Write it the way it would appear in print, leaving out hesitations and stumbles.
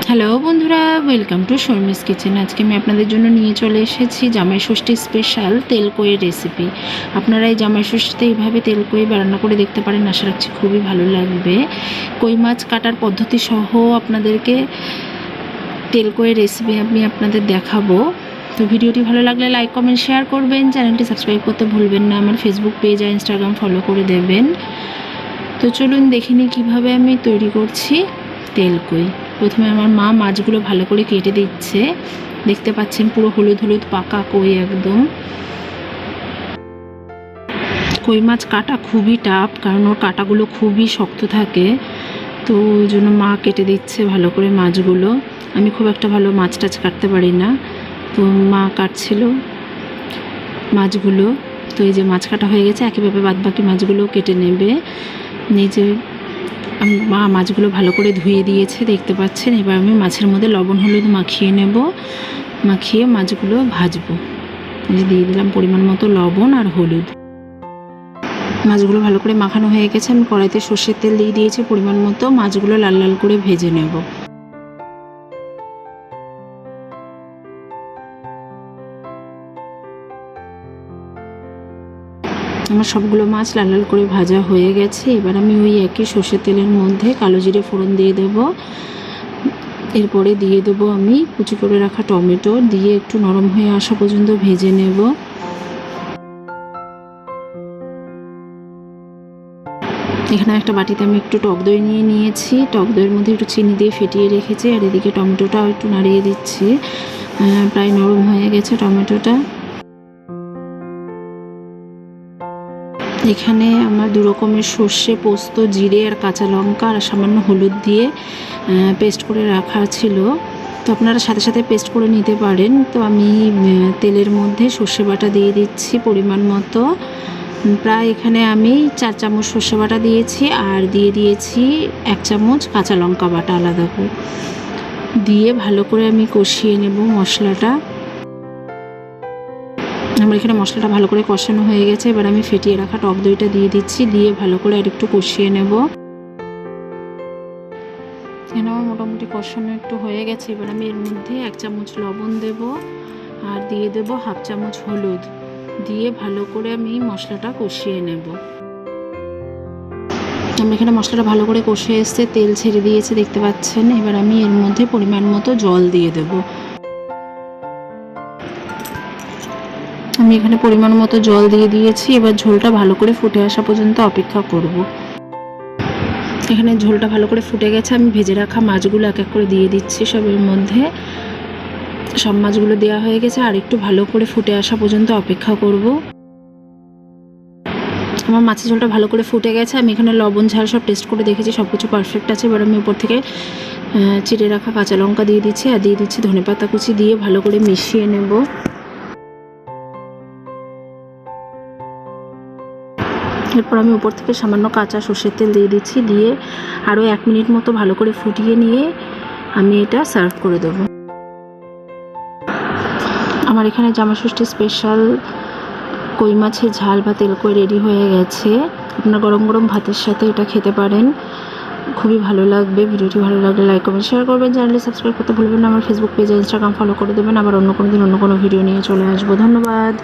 Hello বন্ধুরা, welcome to Sharmi's kitchen. আজকে আমি আপনাদের জন্য নিয়ে চলে এসেছি জামাই ষষ্ঠী স্পেশাল তেলকইয়ের রেসিপি। আপনারা এই জামাই ষষ্ঠীতে এইভাবে তেলকই রান্না করে দেখতে পারেন, আশা রাখছি খুবই ভালো লাগবে। কই মাছ কাটার পদ্ধতি সহ আপনাদেরকে তেলকইয়ের রেসিপি আমি আপনাদের দেখাবো। তো ভিডিওটি ভালো লাগলে লাইক কমেন্ট শেয়ার করবেন, চ্যানেলটি সাবস্ক্রাইব করতে ভুলবেন না, আমার ফেসবুক পেজ আর ইনস্টাগ্রাম ফলো করে দেবেন। তো চলুন দেখে নিই কীভাবে আমি তৈরি করছি তেলকই। প্রথমে আমার মা মাছগুলো ভালো করে কেটে দিচ্ছে, দেখতে পাচ্ছেন পুরো হলুদ হলুদ পাকা কই একদম। কই মাছ কাটা খুবই টাফ, কারণ ওর কাটাগুলো খুবই শক্ত থাকে, তো ওই জন্য মা কেটে দিচ্ছে ভালো করে মাছগুলো। আমি খুব একটা ভালো মাছ টাছ কাটতে পারি না, তো মা কাটছিল মাছগুলো। তো এই যে মাছ কাটা হয়ে গেছে, একইভাবে বাদ বাকি মাছগুলো কেটে নেবে। নিজে মা মাছগুলো ভালো করে ধুয়ে দিয়েছে, দেখতে পাচ্ছেন। এবার আমি মাছের মধ্যে লবণ হলুদ মাখিয়ে নেব, মাখিয়ে মাছগুলো ভাজবো। দিয়ে দিলাম পরিমাণ মতো লবণ আর হলুদ। মাছগুলো ভালো করে মাখানো হয়ে গেছে, আমি কড়াইতে সর্ষের তেল দিয়ে দিয়েছি পরিমাণ মতো। মাছগুলো লাল লাল করে ভেজে নেব। আমার সবগুলো মাছ লাল লাল করে ভাজা হয়ে গেছে। এবার আমি ওই একই সর্ষের তেলের মধ্যে কালো জিরে ফোড়ন দিয়ে দেব। এরপরে দিয়ে দেবো আমি কুচি করে রাখা টমেটো, দিয়ে একটু নরম হয়ে আসা পর্যন্ত ভেজে নেব। এখানে একটা বাটিতে আমি একটু টক দই নিয়ে নিয়েছি, টক দইয়ের মধ্যে একটু চিনি দিয়ে ফেটিয়ে রেখেছি। আর এদিকে টমেটোটাও একটু নাড়িয়ে দিচ্ছি, প্রায় নরম হয়ে গেছে টমেটোটা। এখানে আমার দু রকমের সর্ষে, পোস্ত, জিরে আর কাঁচা লঙ্কা আর সামান্য হলুদ দিয়ে পেস্ট করে রাখা ছিল, তো আপনারা সাথে সাথে পেস্ট করে নিতে পারেন। তো আমি তেলের মধ্যে সর্ষে বাটা দিয়ে দিচ্ছি পরিমাণ মতো। প্রায় এখানে আমি 4 চামচ সর্ষে বাটা দিয়েছি, আর দিয়ে দিয়েছি 1 চামচ কাঁচা লঙ্কা বাটা আলাদা করে। দিয়ে ভালো করে আমি কষিয়ে নেব মশলাটা। আমার এখানে মশলাটা ভালো করে কষানো হয়ে গেছে। এবার আমি ফেটিয়ে রাখা টক দইটা দিয়ে দিচ্ছি, দিয়ে ভালো করে আর একটু কষিয়ে নেব। এখানে আমার মোটামুটি কষানো একটু হয়ে গেছে। এবার আমি এর মধ্যে 1 চামচ লবণ দেব, আর দিয়ে দেব 1/2 চামচ হলুদ, দিয়ে ভালো করে আমি মশলাটা কষিয়ে নেব। আমি এখানে মশলাটা ভালো করে কষে এসছে, তেল ছেড়ে দিয়েছে, দেখতে পাচ্ছেন। এবার আমি এর মধ্যে পরিমাণ মতো জল দিয়ে দেব। আমি এখানে পরিমাণ মতো জল দিয়ে দিয়েছি। এবার ঝোলটা ভালো করে ফুটে আসা পর্যন্ত অপেক্ষা করব। এখানে ঝোলটা ভালো করে ফুটে গেছে, আমি ভেজে রাখা মাছগুলো এক এক করে দিয়ে দিচ্ছি সবের মধ্যে। সব মাছগুলো দেওয়া হয়ে গেছে, আর একটু ভালো করে ফুটে আসা পর্যন্ত অপেক্ষা করব। আমার মাছের ঝোলটা ভালো করে ফুটে গেছে। আমি এখানে লবণ ঝাল সব টেস্ট করে দেখেছি, সব কিছু পারফেক্ট আছে। এবার আমি উপর থেকে চিড়ে রাখা কাঁচা লঙ্কা দিয়ে দিচ্ছি, আর দিয়ে দিচ্ছি ধনেপাতা কুচি, দিয়ে ভালো করে মিশিয়ে নেব। এরপর আমি উপর থেকে সামান্য কাঁচা সর্ষের তেল দিয়ে দিচ্ছি, দিয়ে আরও 1 মিনিট মতো ভালো করে ফুটিয়ে নিয়ে আমি এটা সার্ভ করে দেবো। আমার এখানে জামাই ষষ্ঠী স্পেশাল কই মাছের ঝাল বা তেলকই রেডি হয়ে গেছে। আপনারা গরম গরম ভাতের সাথে এটা খেতে পারেন, খুবই ভালো লাগবে। ভিডিওটি ভালো লাগলে লাইক কমেন্ট শেয়ার করবেন, চ্যানেলটি সাবস্ক্রাইব করতে ভুলবেন না, আমার ফেসবুক পেজ ইনস্টাগ্রাম ফলো করে দেবেন। আবার অন্য কোনো দিন অন্য কোনো ভিডিও নিয়ে চলে আসবো। ধন্যবাদ।